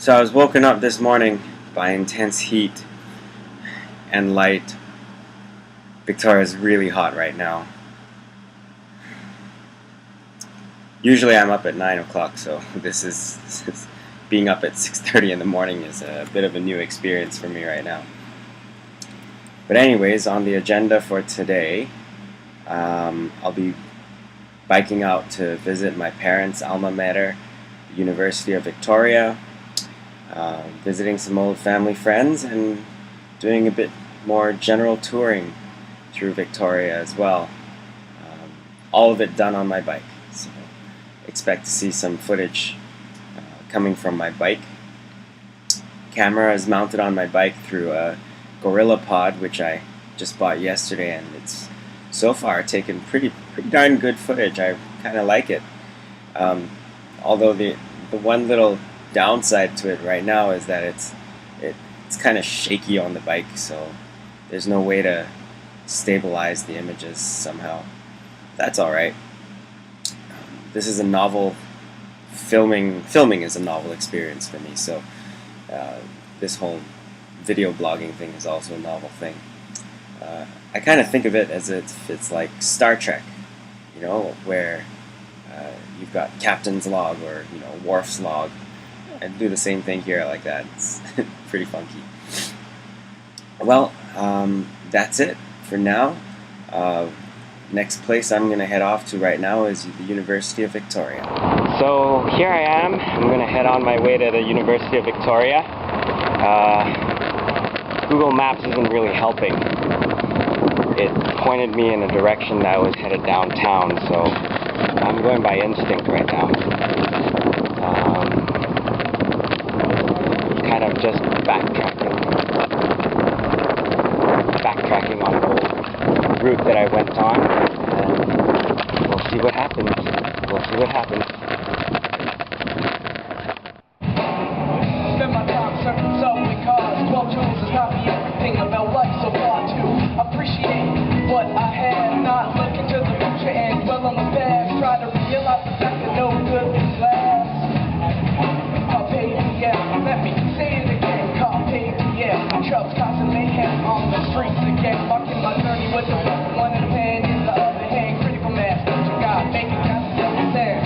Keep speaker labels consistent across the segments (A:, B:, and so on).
A: So I was woken up this morning by intense heat and light. Victoria is really hot right now. Usually I'm up at 9 o'clock, so this is being up at 6:30 in the morning is a bit of a new experience for me right now. But anyways, on the agenda for today, I'll be biking out to visit my parents' alma mater, University of Victoria, visiting some old family friends, and doing a bit more general touring through Victoria as well. All of it done on my bike, so expect to see some footage coming from my bike. Camera is mounted on my bike through a Gorilla Pod, which I just bought yesterday, and it's so far taken pretty darn good footage. I kind of like it. Although the one little downside to it right now is that it's kind of shaky on the bike, so there's no way to stabilize the images somehow. That's all right. This is a novel filming is a novel experience for me, so this whole video blogging thing is also a novel thing. I kind of think of it as it's like Star Trek, where you've got Captain's log or Worf's log. I do the same thing here like that. It's pretty funky. Well, that's it for now. Next place I'm going to head off to right now is the University of Victoria. So here I am. I'm going to head on my way to the University of Victoria. Google Maps isn't really helping. It pointed me in a direction that was headed downtown, so I'm going by instinct right now. Kind of just backtracking on an old route that I went on, and we'll see what happens.
B: Spend my time surfing subway cars. 12 jewels is not the everything about life so far to appreciate what I have, not look into the future and dwell on the past. Try to realize the fact that no good is last. Carpe diem, let me say it again. Carpe diem, trucks causing mayhem on the streets again. Marking my journey with the one in hand in the other hand. Critical mass, what you got? Make it count to understand.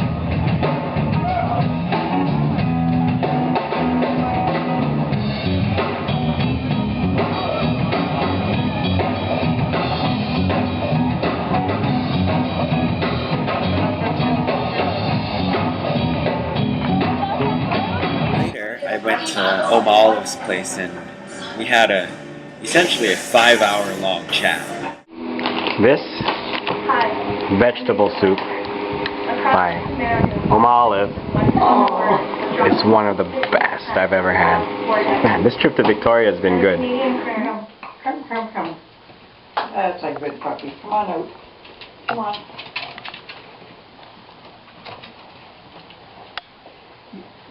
A: I went to Oma Olive's place, and we had essentially a 5-hour long chat. This vegetable soup by Oma Olive is one of the best I've ever had. Man, this trip to Victoria has been good.
C: Come. That's a good puppy. Come on out. Come on.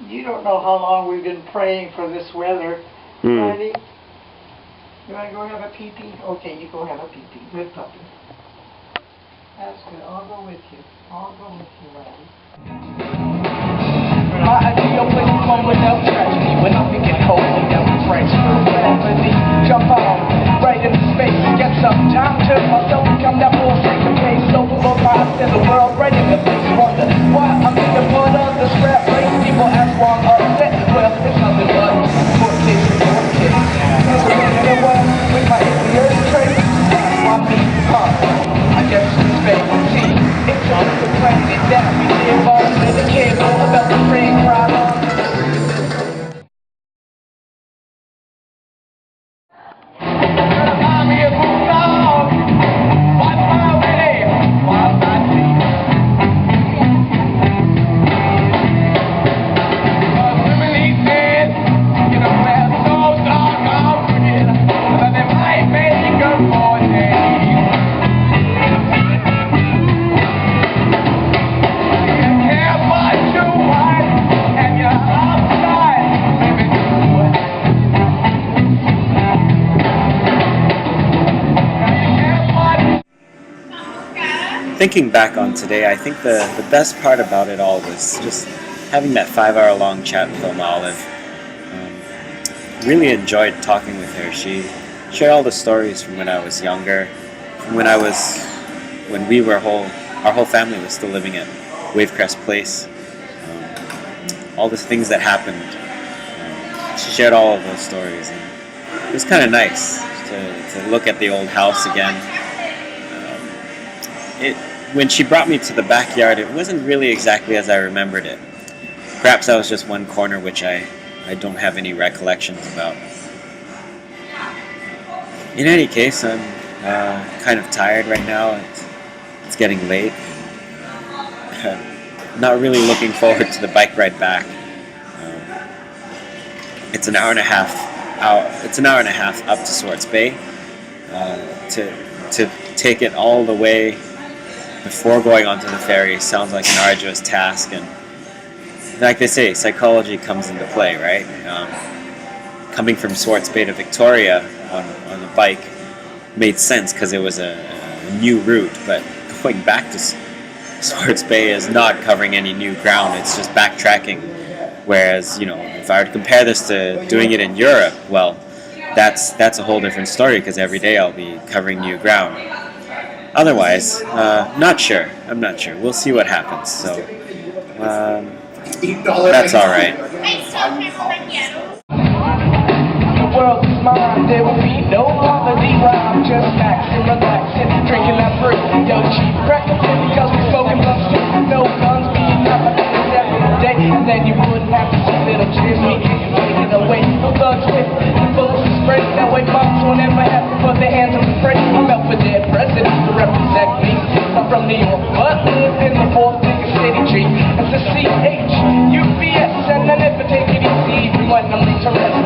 C: You don't know how long we've been praying for this weather. Ready? You want to go have a pee-pee? Okay, you go have a pee-pee. Good puppy. That's good. I'll go with you. Ready?
B: My ideal place is one without tragedy. When I'm thinking cold, without French melody. Jump out, right into space. Get some time to myself. Become that bullshit to pay. So below rise in the world, right in the face. Wonder why I'm in the blood of the scrap race. People ask why I'm upset. Well, it's nothing but court case. There's a man in the world with my ears trace. That's why me, I guess it's fake. See, it's just the planet that we live on. And the kids all about the rain crowd on.
A: Thinking back on today, I think the best part about it all was just having that 5-hour long chat with Oma Olive. really enjoyed talking with her. She shared all the stories from when I was younger, from when we were our whole family was still living at Wavecrest Place. All the things that happened. She shared all of those stories, and it was kind of nice to look at the old house again. When she brought me to the backyard, it wasn't really exactly as I remembered it. Perhaps that was just one corner which I don't have any recollections about. In any case, I'm kind of tired right now. It's getting late. Not really looking forward to the bike ride back. It's an hour and a half up to Swartz Bay. To take it all the way before going onto the ferry sounds like an arduous task, and like they say, psychology comes into play, right? Coming from Swartz Bay to Victoria on a bike made sense because it was a new route, but going back to Swartz Bay is not covering any new ground. It's just backtracking. Whereas, if I were to compare this to doing it in Europe, well, that's a whole different story because every day I'll be covering new ground. Otherwise, not sure. I'm not sure. We'll see what happens. So that's all right.
B: The world is mine, there will be no holiday while I'm just maxing, relaxing, drinking that fruit, yo, cheap practicing because we're smoking blunt sticks, no guns being happening every day, and then you wouldn't have to see little cheers me and take it away. No thugs with bullets and spray, that way moms won't ever have to put their hands on the fray. I'm out for dead presidents to represent me. I'm from New York, but live in the fourth biggest city, G. It's a CHUBS, and I never take it easy even when I'm late to rest,